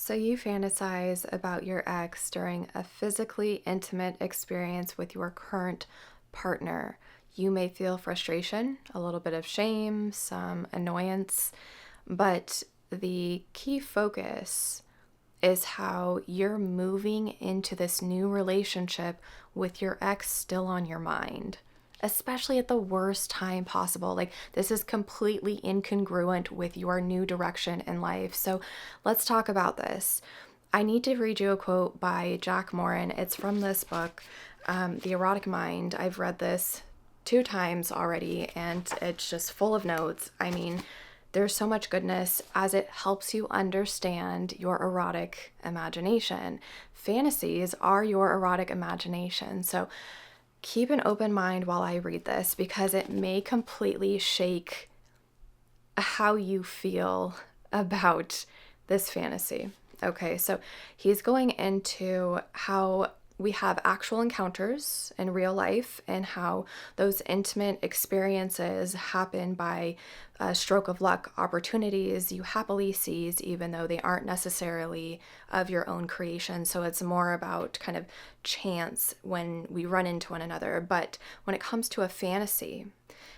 So you fantasize about your ex during a physically intimate experience with your current partner. You may feel frustration, a little bit of shame, some annoyance, but the key focus is how you're moving into this new relationship with your ex still on your mind, especially at the worst time possible. Like, this is completely incongruent with your new direction in life. So, let's talk about this. I need to read you a quote by Jack Morin. It's from this book, The Erotic Mind. I've read this 2 times already, and it's just full of notes. I mean, there's so much goodness as it helps you understand your erotic imagination. Fantasies are your erotic imagination. So keep an open mind while I read this because it may completely shake how you feel about this fantasy. Okay, so he's going into how we have actual encounters in real life and how those intimate experiences happen by a stroke of luck, opportunities you happily seize, even though they aren't necessarily of your own creation. So it's more about kind of chance when we run into one another. But when it comes to a fantasy,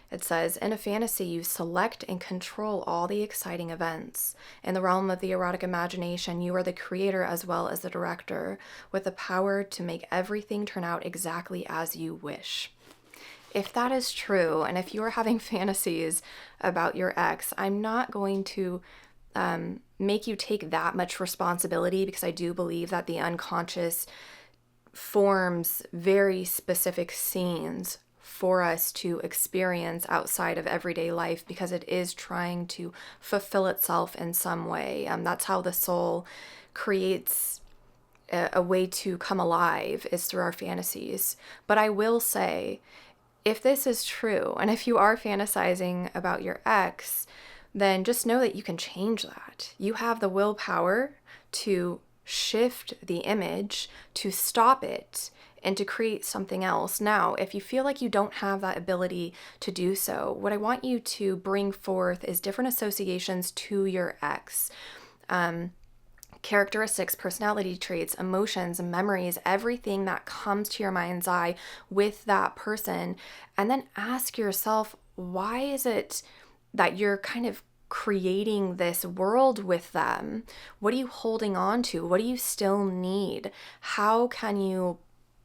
it says, in a fantasy, you select and control all the exciting events. In the realm of the erotic imagination, you are the creator as well as the director, with the power to make everything turn out exactly as you wish. If that is true, and if you are having fantasies about your ex, I'm not going to make you take that much responsibility because I do believe that the unconscious forms very specific scenes for us to experience outside of everyday life because it is trying to fulfill itself in some way. That's how the soul creates a way to come alive, is through our fantasies. But I will say, if this is true, and if you are fantasizing about your ex, then just know that you can change that. You have the willpower to shift the image, to stop it, and to create something else. Now, if you feel like you don't have that ability to do so, what I want you to bring forth is different associations to your ex. Characteristics, personality traits, emotions, memories, everything that comes to your mind's eye with that person. And then ask yourself, why is it that you're kind of creating this world with them? What are you holding on to? What do you still need? How can you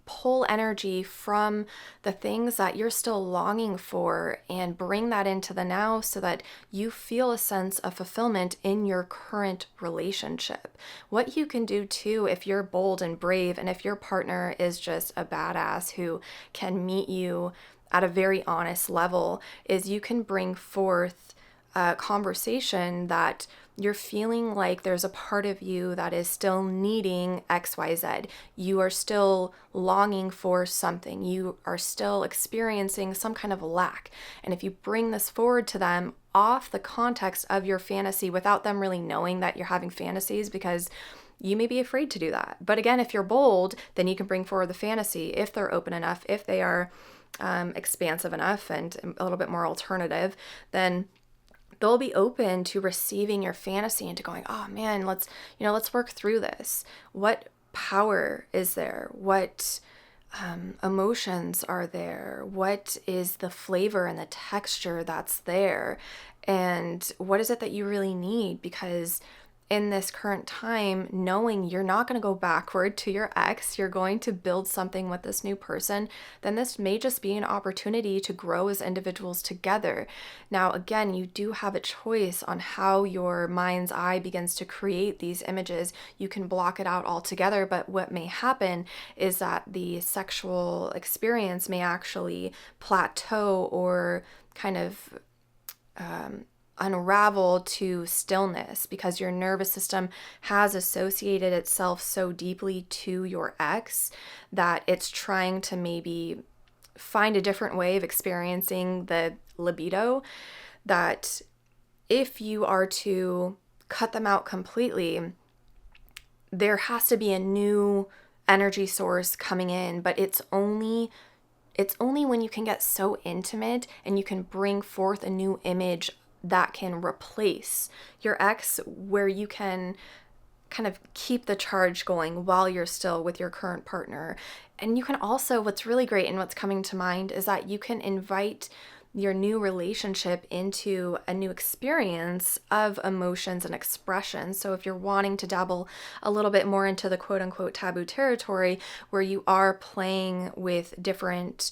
pull energy from the things that you're still longing for and bring that into the now so that you feel a sense of fulfillment in your current relationship? What you can do too, if you're bold and brave, and if your partner is just a badass who can meet you at a very honest level, is you can bring forth a conversation that you're feeling like there's a part of you that is still needing XYZ. You are still longing for something. You are still experiencing some kind of lack. And if you bring this forward to them off the context of your fantasy without them really knowing that you're having fantasies, because you may be afraid to do that. But again, if you're bold, then you can bring forward the fantasy if they're open enough, if they are expansive enough and a little bit more alternative, then they'll be open to receiving your fantasy and to going, oh man, let's work through this. What power is there? What emotions are there? What is the flavor and the texture that's there? And what is it that you really need? Because in this current time, knowing you're not going to go backward to your ex, you're going to build something with this new person, then this may just be an opportunity to grow as individuals together. Now, again, you do have a choice on how your mind's eye begins to create these images. You can block it out altogether, but what may happen is that the sexual experience may actually plateau or kind of unravel to stillness because your nervous system has associated itself so deeply to your ex that it's trying to maybe find a different way of experiencing the libido, that if you are to cut them out completely, there has to be a new energy source coming in, but it's only when you can get so intimate and you can bring forth a new image that can replace your ex, where you can kind of keep the charge going while you're still with your current partner. And you can also, what's really great and what's coming to mind is that you can invite your new relationship into a new experience of emotions and expression. So if you're wanting to dabble a little bit more into the quote unquote taboo territory where you are playing with different,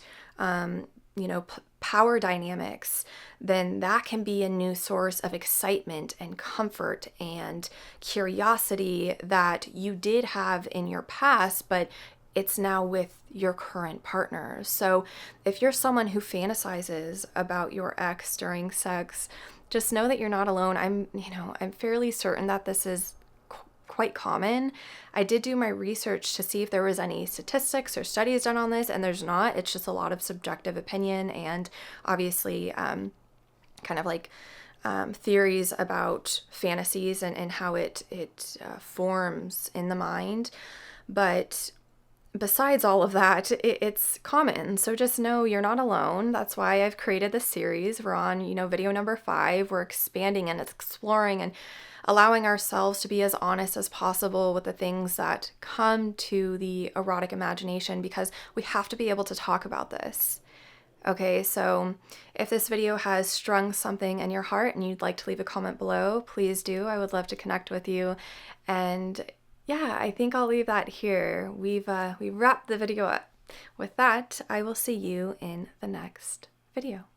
power dynamics, then that can be a new source of excitement and comfort and curiosity that you did have in your past, but it's now with your current partner. So if you're someone who fantasizes about your ex during sex, just know that you're not alone. I'm fairly certain that this is quite common. I did do my research to see if there was any statistics or studies done on this, and there's not. It's just a lot of subjective opinion and obviously kind of like theories about fantasies and how it forms in the mind. But besides all of that, it's common. So just know you're not alone. That's why I've created this series. We're on, video number 5. We're expanding and exploring and allowing ourselves to be as honest as possible with the things that come to the erotic imagination, because we have to be able to talk about this. Okay, so if this video has strung something in your heart and you'd like to leave a comment below, please do. I would love to connect with you. And yeah, I think I'll leave that here. We've wrapped the video up. With that, I will see you in the next video.